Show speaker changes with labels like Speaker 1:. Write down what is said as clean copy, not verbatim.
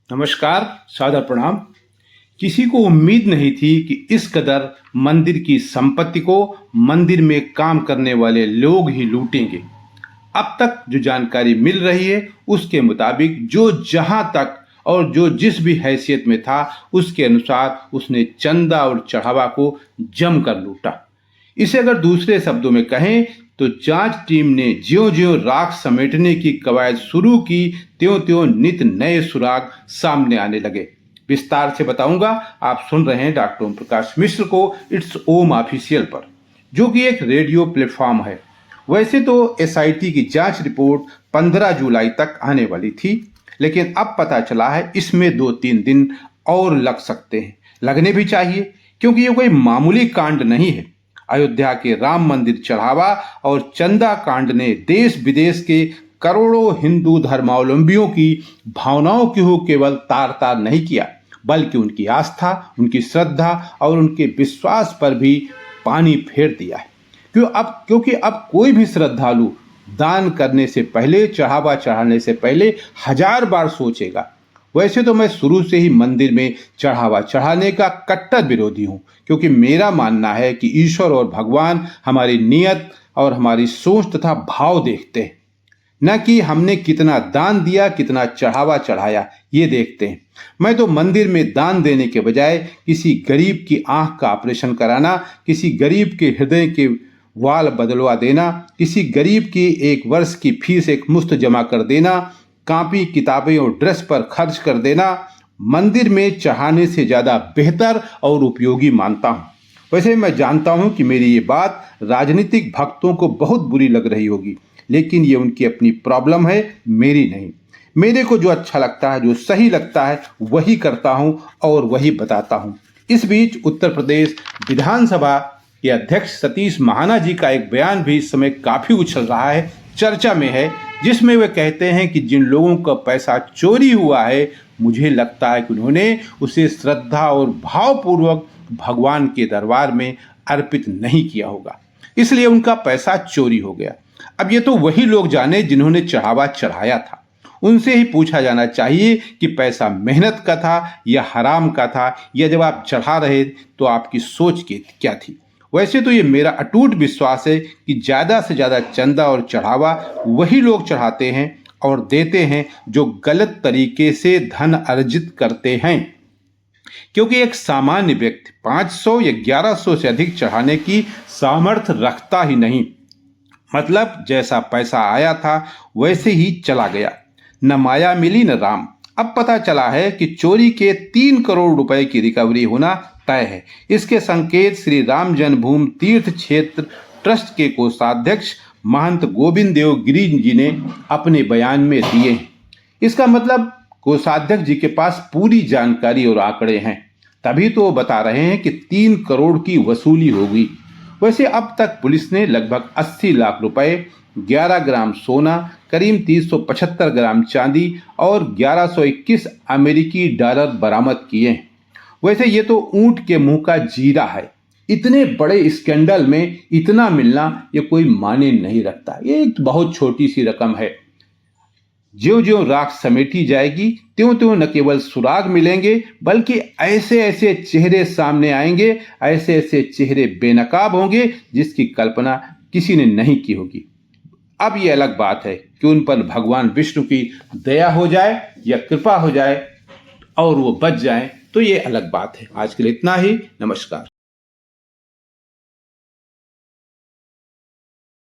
Speaker 1: नमस्कार, सादर प्रणाम। किसी को उम्मीद नहीं थी कि इस कदर मंदिर की संपत्ति को मंदिर में काम करने वाले लोग ही लूटेंगे। अब तक जो जानकारी मिल रही है उसके मुताबिक जो जहां तक और जो जिस भी हैसियत में था उसके अनुसार उसने चंदा और चढ़ावा को जमकर लूटा। इसे अगर दूसरे शब्दों में कहें तो जांच टीम ने ज्यों-ज्यों राख समेटने की कवायद शुरू की त्यों-त्यों नित नए सुराग सामने आने लगे। विस्तार से बताऊंगा। आप सुन रहे हैं डॉक्टर ओम प्रकाश मिश्र को इट्स ओम ऑफिशियल पर, जो कि एक रेडियो प्लेटफॉर्म है। वैसे तो एसआईटी की जांच रिपोर्ट 15 जुलाई तक आने वाली थी, लेकिन अब पता चला है इसमें 2-3 दिन और लग सकते हैं। लगने भी चाहिए, क्योंकि ये कोई मामूली कांड नहीं है। अयोध्या के राम मंदिर चढ़ावा और चंदा कांड ने देश विदेश के करोड़ों हिंदू धर्मावलंबियों की भावनाओं को केवल तार तार नहीं किया, बल्कि उनकी आस्था, उनकी श्रद्धा और उनके विश्वास पर भी पानी फेर दिया है। क्योंकि अब कोई भी श्रद्धालु दान करने से पहले, चढ़ावा चढ़ाने से पहले 1000 बार सोचेगा। वैसे तो मैं शुरू से ही मंदिर में चढ़ावा चढ़ाने का कट्टर विरोधी हूँ, क्योंकि मेरा मानना है कि ईश्वर और भगवान हमारी नीयत और हमारी सोच तथा भाव देखते हैं, न कि हमने कितना दान दिया, कितना चढ़ावा चढ़ाया, ये देखते हैं। मैं तो मंदिर में दान देने के बजाय किसी गरीब की आंख का ऑपरेशन कराना, किसी गरीब के हृदय के वाल बदलवा देना, किसी गरीब की 1 वर्ष की फीस एक मुश्त जमा कर देना, कॉपी किताबें और ड्रेस पर खर्च कर देना मंदिर में चढ़ाने से ज़्यादा बेहतर और उपयोगी मानता हूँ। वैसे मैं जानता हूँ कि मेरी ये बात राजनीतिक भक्तों को बहुत बुरी लग रही होगी, लेकिन ये उनकी अपनी प्रॉब्लम है, मेरी नहीं। मेरे को जो अच्छा लगता है, जो सही लगता है, वही करता हूँ और वही बताता हूँ। इस बीच उत्तर प्रदेश विधानसभा के अध्यक्ष सतीश महाना जी का एक बयान भी इस समय काफ़ी उछल रहा है, चर्चा में है, जिसमें वे कहते हैं कि जिन लोगों का पैसा चोरी हुआ है, मुझे लगता है कि उन्होंने उसे श्रद्धा और भावपूर्वक भगवान के दरबार में अर्पित नहीं किया होगा, इसलिए उनका पैसा चोरी हो गया। अब ये तो वही लोग जाने जिन्होंने चढ़ावा चढ़ाया था। उनसे ही पूछा जाना चाहिए कि पैसा मेहनत का था या हराम का था, या जब आप चढ़ा रहे तो आपकी सोच क्या थी। वैसे तो ये मेरा अटूट विश्वास है कि ज़्यादा से ज़्यादा चंदा और चढ़ावा वही लोग चढ़ाते हैं और देते हैं जो गलत तरीके से धन अर्जित करते हैं, क्योंकि एक सामान्य व्यक्ति 500 या 1100 से अधिक चढ़ाने की सामर्थ्य रखता ही नहीं। मतलब जैसा पैसा आया था वैसे ही चला गया, न माया मिली न राम। अब पता चला है कि चोरी के 3 करोड़ रुपए की रिकवरी होना तय है। इसके संकेत श्री राम जन्मभूमि तीर्थ क्षेत्र ट्रस्ट के कोषाध्यक्ष महंत गोविंद देव गिरी जी ने अपने बयान में दिए हैं। इसका मतलब कोषाध्यक्ष जी के पास पूरी जानकारी और आंकड़े हैं, तभी तो वो बता रहे हैं कि 3 करोड़ की वसूली होगी। वैसे अब तक पुलिस ने लगभग 80 लाख रुपए, 11 ग्राम सोना, करीब 375 ग्राम चांदी और 1121 अमेरिकी डॉलर बरामद किए हैं। वैसे ये तो ऊंट के मुंह का जीरा है। इतने बड़े स्कैंडल में इतना मिलना ये कोई माने नहीं रखता। ये एक बहुत छोटी सी रकम है। ज्यों-ज्यों राख समेटी जाएगी त्यों-त्यों न केवल सुराग मिलेंगे, बल्कि ऐसे ऐसे चेहरे सामने आएंगे, ऐसे ऐसे चेहरे बेनकाब होंगे जिसकी कल्पना किसी ने नहीं की होगी। अब ये अलग बात है कि उन पर भगवान विष्णु की दया हो जाए या कृपा हो जाए और वो बच जाए, तो ये अलग बात है। आज के लिए इतना ही। नमस्कार।